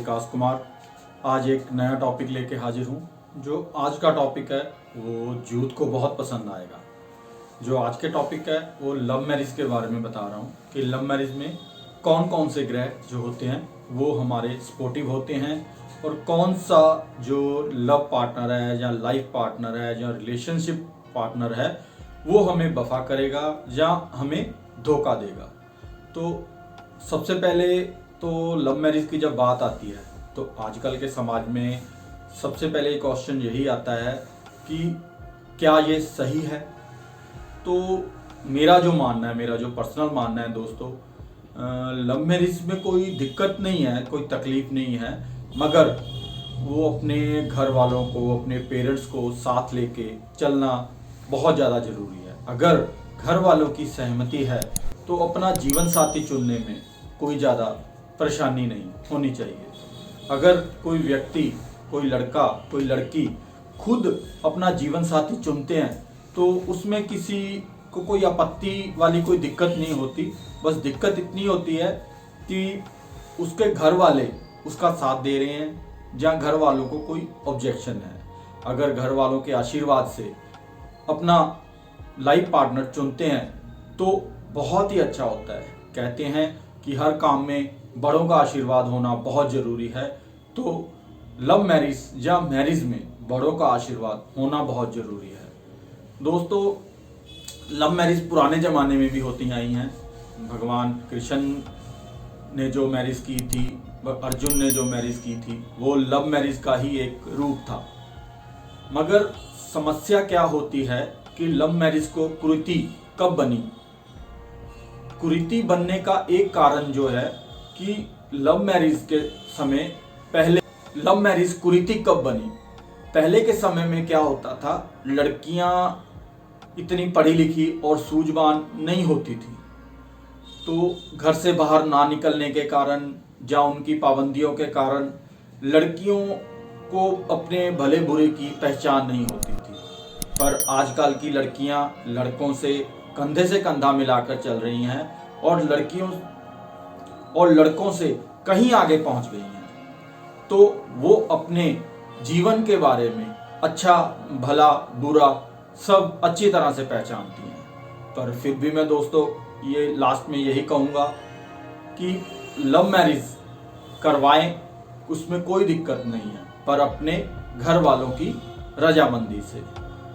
विकास कुमार। आज एक नया टॉपिक लेके हाजिर हूँ। जो आज का टॉपिक है वो यूथ को बहुत पसंद आएगा। जो आज के टॉपिक है वो लव मैरिज के बारे में बता रहा हूँ कि लव मैरिज में कौन कौन से ग्रह जो होते हैं वो हमारे सपोर्टिव होते हैं और कौन सा जो लव पार्टनर है या लाइफ पार्टनर है या रिलेशनशिप पार्टनर है वो हमें वफा करेगा या हमें धोखा देगा। तो सबसे पहले तो लव मैरिज की जब बात आती है तो आजकल के समाज में सबसे पहले क्वेश्चन यही आता है कि क्या ये सही है। तो मेरा जो मानना है, मेरा जो पर्सनल मानना है दोस्तों, लव मैरिज में कोई दिक्कत नहीं है, कोई तकलीफ नहीं है, मगर वो अपने घर वालों को, अपने पेरेंट्स को साथ लेके चलना बहुत ज़्यादा ज़रूरी है। अगर घर वालों की सहमति है तो अपना जीवन साथी चुनने में कोई ज़्यादा परेशानी नहीं होनी चाहिए। अगर कोई व्यक्ति, कोई लड़का, कोई लड़की खुद अपना जीवन साथी चुनते हैं तो उसमें किसी को कोई आपत्ति वाली कोई दिक्कत नहीं होती। बस दिक्कत इतनी होती है कि उसके घर वाले उसका साथ दे रहे हैं या घर वालों को कोई ऑब्जेक्शन है। अगर घर वालों के आशीर्वाद से अपना लाइफ पार्टनर चुनते हैं तो बहुत ही अच्छा होता है। कहते हैं कि हर काम में बड़ों का आशीर्वाद होना बहुत ज़रूरी है, तो लव मैरिज या मैरिज में बड़ों का आशीर्वाद होना बहुत ज़रूरी है। दोस्तों, लव मैरिज पुराने ज़माने में भी होती आई हैं। भगवान कृष्ण ने जो मैरिज की थी, अर्जुन ने जो मैरिज की थी, वो लव मैरिज का ही एक रूप था। मगर समस्या क्या होती है कि लव मैरिज को कुरीति कब बनी। कुरीति बनने का एक कारण जो है कि लव मैरिज के समय पहले लव मैरिज कुरीति कब बनी। पहले के समय में क्या होता था, लड़कियां इतनी पढ़ी लिखी और सूझवान नहीं होती थी, तो घर से बाहर ना निकलने के कारण या उनकी पाबंदियों के कारण लड़कियों को अपने भले बुरे की पहचान नहीं होती थी। पर आजकल की लड़कियां लड़कों से कंधा मिलाकर चल रही हैं और लड़कियों और लड़कों से कहीं आगे पहुंच गई हैं। तो वो अपने जीवन के बारे में अच्छा भला बुरा सब अच्छी तरह से पहचानती हैं। पर फिर भी मैं दोस्तों ये लास्ट में यही कहूँगा कि लव मैरिज करवाएं, उसमें कोई दिक्कत नहीं है, पर अपने घर वालों की रजामंदी से।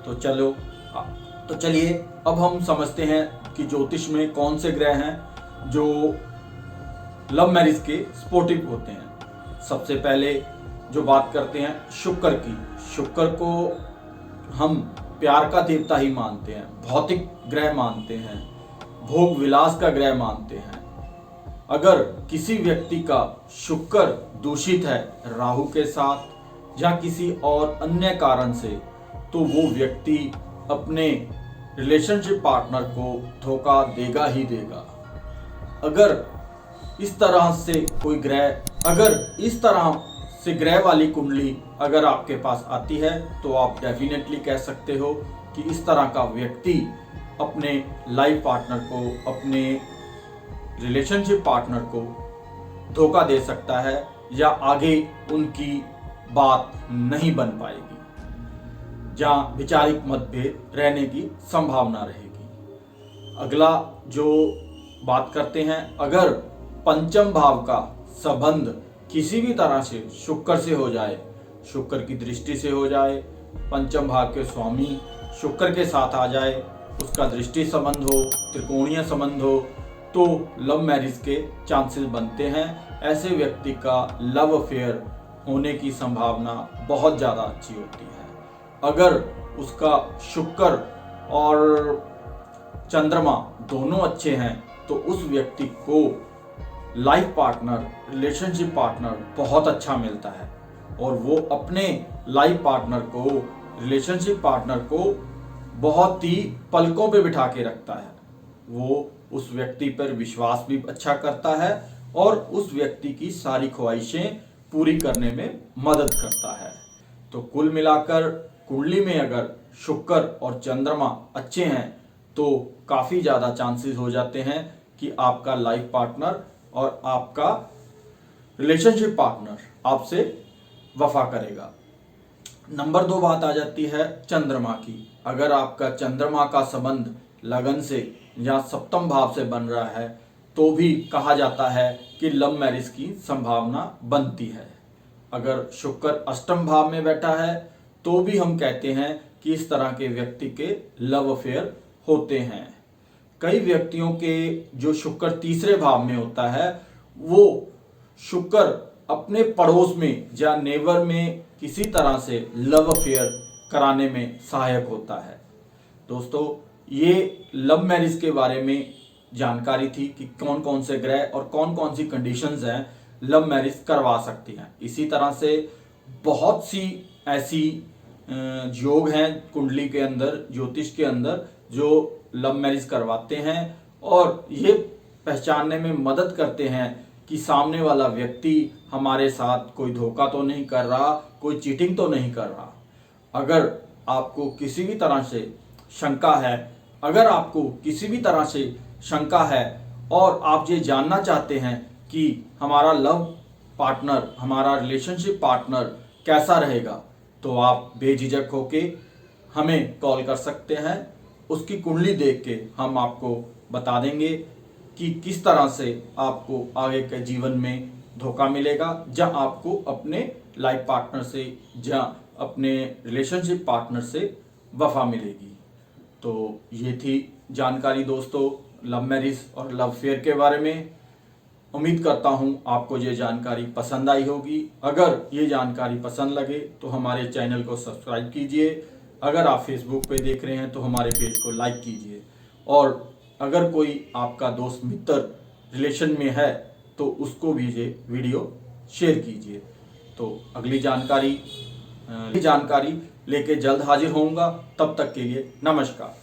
तो चलिए अब हम समझते हैं कि ज्योतिष में कौन से ग्रह हैं जो लव मैरिज के सपोर्टिव होते हैं। सबसे पहले जो बात करते हैं शुक्र की। शुक्र को हम प्यार का देवता ही मानते हैं, भौतिक ग्रह मानते हैं, भोग विलास का ग्रह मानते हैं। अगर किसी व्यक्ति का शुक्र दूषित है राहु के साथ या किसी और अन्य कारण से, तो वो व्यक्ति अपने रिलेशनशिप पार्टनर को धोखा देगा ही देगा। अगर इस तरह से ग्रह वाली कुंडली अगर आपके पास आती है तो आप डेफिनेटली कह सकते हो कि इस तरह का व्यक्ति अपने लाइफ पार्टनर को, अपने रिलेशनशिप पार्टनर को धोखा दे सकता है या आगे उनकी बात नहीं बन पाएगी, जहाँ वैचारिक मतभेद रहने की संभावना रहेगी। अगला जो बात करते हैं, अगर पंचम भाव का संबंध किसी भी तरह से शुक्र से हो जाए, शुक्र की दृष्टि से हो जाए, पंचम भाव के स्वामी शुक्र के साथ आ जाए, उसका दृष्टि संबंध हो, त्रिकोणीय संबंध हो, तो लव मैरिज के चांसेस बनते हैं। ऐसे व्यक्ति का लव अफेयर होने की संभावना बहुत ज़्यादा अच्छी होती है। अगर उसका शुक्र और चंद्रमा दोनों अच्छे हैं तो उस व्यक्ति को लाइफ पार्टनर, रिलेशनशिप पार्टनर बहुत अच्छा मिलता है और वो अपने लाइफ पार्टनर को, रिलेशनशिप पार्टनर को बहुत ही पलकों पे बिठा के रखता है। वो उस व्यक्ति पर विश्वास भी अच्छा करता है और उस व्यक्ति की सारी ख्वाहिशें पूरी करने में मदद करता है। तो कुल मिलाकर कुंडली में अगर शुक्र और चंद्रमा अच्छे हैं तो काफ़ी ज़्यादा चांसेस हो जाते हैं कि आपका लाइफ पार्टनर और आपका रिलेशनशिप पार्टनर आपसे वफा करेगा। नंबर 2 बात आ जाती है चंद्रमा की। अगर आपका चंद्रमा का संबंध लगन से या सप्तम भाव से बन रहा है तो भी कहा जाता है कि लव मैरिज की संभावना बनती है। अगर शुक्र अष्टम भाव में बैठा है तो भी हम कहते हैं कि इस तरह के व्यक्ति के लव अफेयर होते हैं। कई व्यक्तियों के जो शुक्र तीसरे भाव में होता है वो शुक्र अपने पड़ोस में या नेबर में किसी तरह से लव अफेयर कराने में सहायक होता है। दोस्तों, ये लव मैरिज के बारे में जानकारी थी कि कौन कौन से ग्रह और कौन कौन सी कंडीशंस हैं लव मैरिज करवा सकती हैं। इसी तरह से बहुत सी ऐसी योग हैं कुंडली के अंदर, ज्योतिष के अंदर, जो लव मैरिज करवाते हैं और ये पहचानने में मदद करते हैं कि सामने वाला व्यक्ति हमारे साथ कोई धोखा तो नहीं कर रहा, कोई चीटिंग तो नहीं कर रहा। अगर आपको किसी भी तरह से शंका है, अगर आपको किसी भी तरह से शंका है और आप ये जानना चाहते हैं कि हमारा लव पार्टनर, हमारा रिलेशनशिप पार्टनर कैसा रहेगा, तो आप बेझिझक होके हमें कॉल कर सकते हैं। उसकी कुंडली देख के हम आपको बता देंगे कि किस तरह से आपको आगे के जीवन में धोखा मिलेगा, जहाँ आपको अपने लाइफ पार्टनर से या अपने रिलेशनशिप पार्टनर से वफा मिलेगी। तो ये थी जानकारी दोस्तों लव मैरिज और लव फेयर के बारे में। उम्मीद करता हूँ आपको ये जानकारी पसंद आई होगी। अगर ये जानकारी पसंद लगे तो हमारे चैनल को सब्सक्राइब कीजिए। अगर आप फेसबुक पे देख रहे हैं तो हमारे पेज को लाइक कीजिए, और अगर कोई आपका दोस्त मित्र रिलेशन में है तो उसको भी ये वीडियो शेयर कीजिए। तो अगली जानकारी लेके जल्द हाजिर होऊंगा। तब तक के लिए नमस्कार।